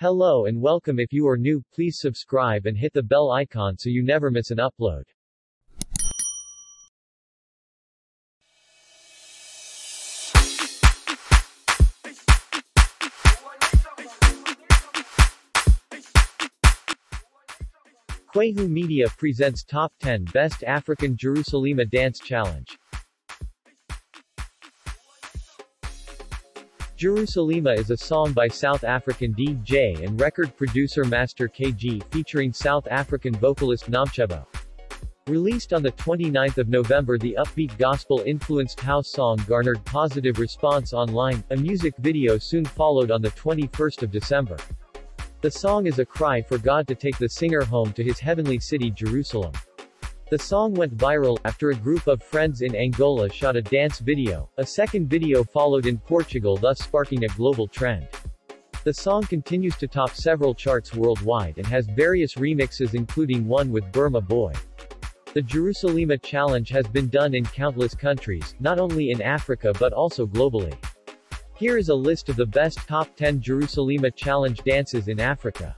Hello and welcome. If you are new, please subscribe and hit the bell icon so you never miss an upload. Quahu Media presents Top 10 Best African Jerusalema Dance Challenge. Jerusalema is a song by South African DJ and record producer Master KG featuring South African vocalist Nomchebo. Released on the 29th of November, the upbeat gospel-influenced house song garnered positive response online. A music video soon followed on the 21st of December. The song is a cry for God to take the singer home to his heavenly city Jerusalem. The song went viral after a group of friends in Angola shot a dance video. A second video followed in Portugal, thus sparking a global trend. The song continues to top several charts worldwide and has various remixes, including one with Burma Boy. The Jerusalema Challenge has been done in countless countries, not only in Africa but also globally. Here is a list of the best top 10 Jerusalema Challenge dances in Africa.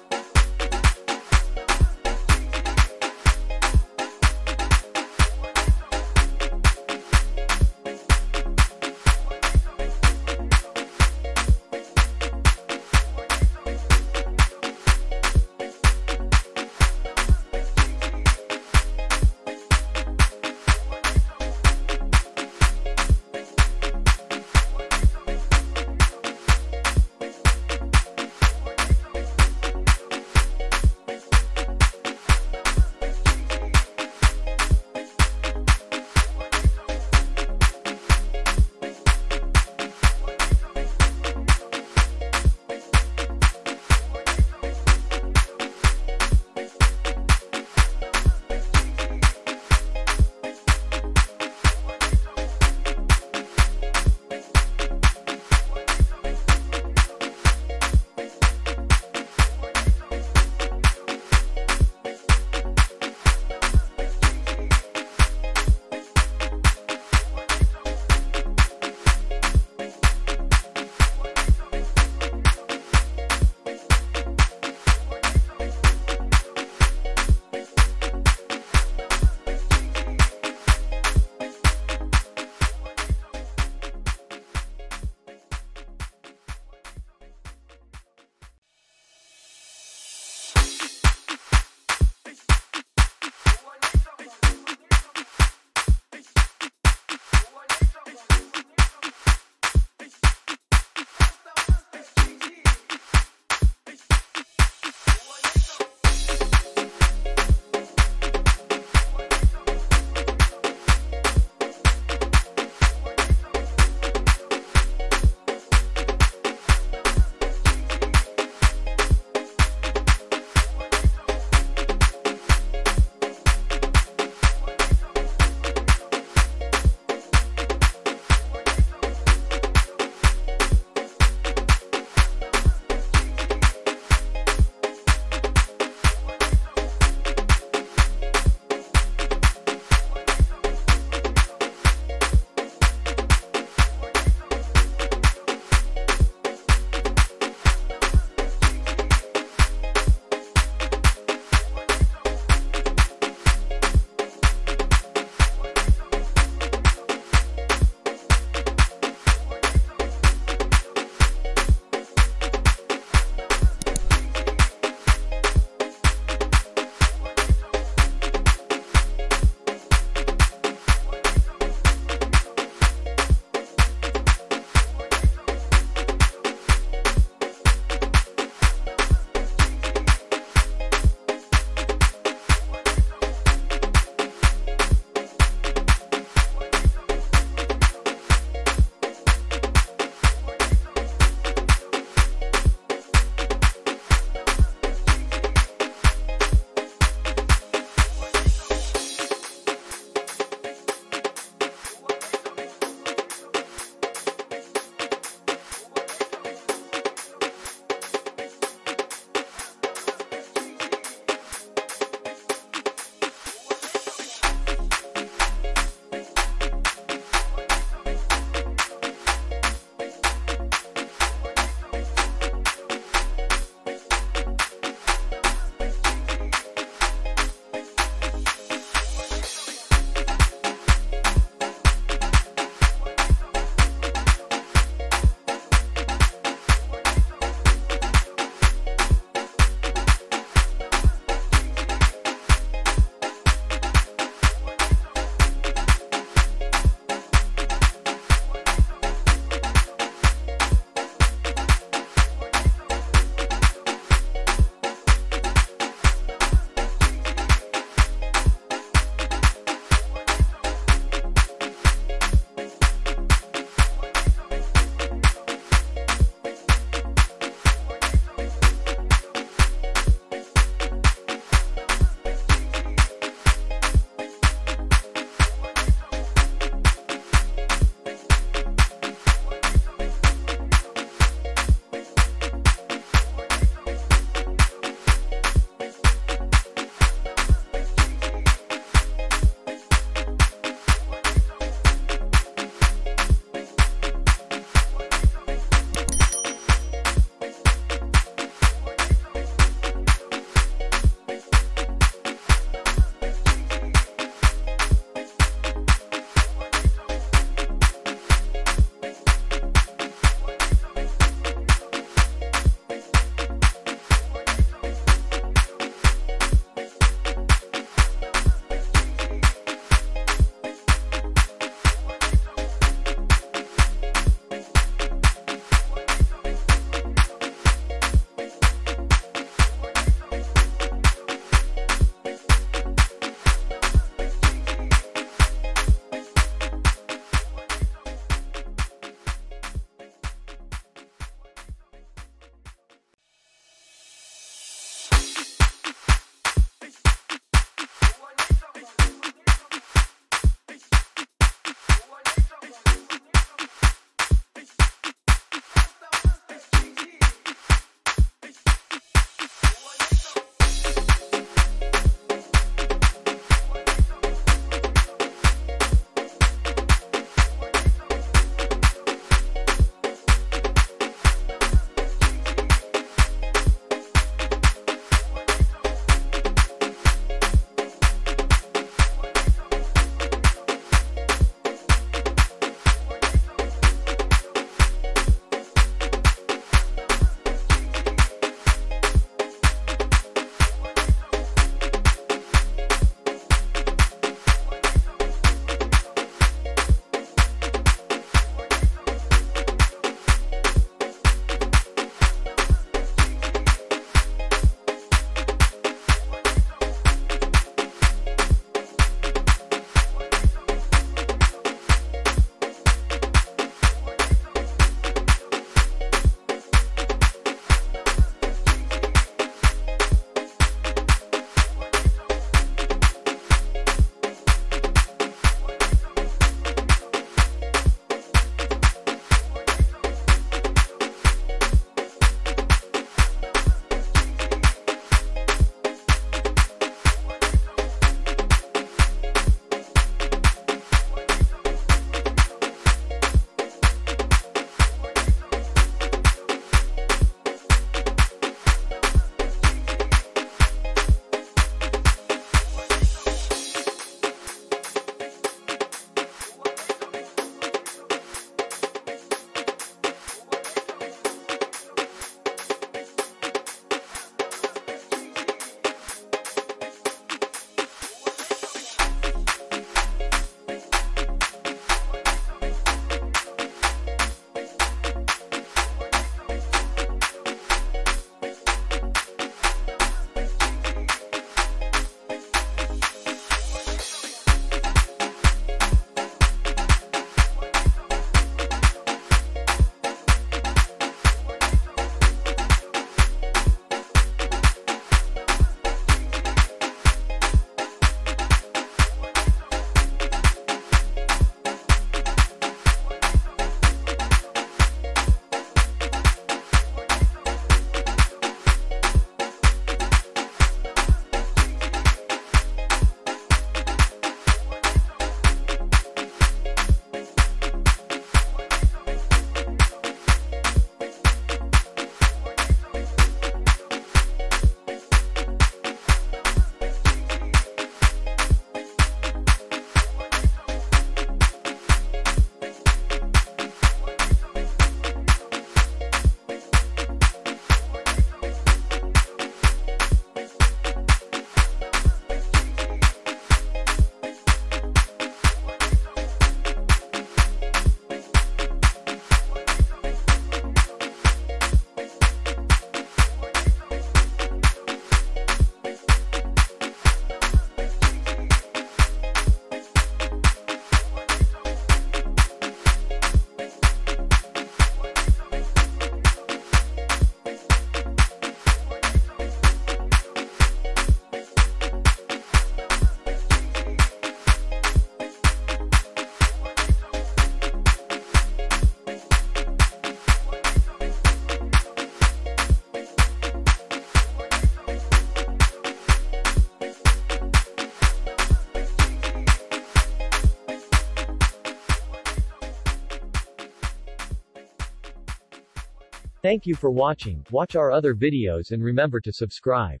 Thank you for watching. Watch our other videos and remember to subscribe.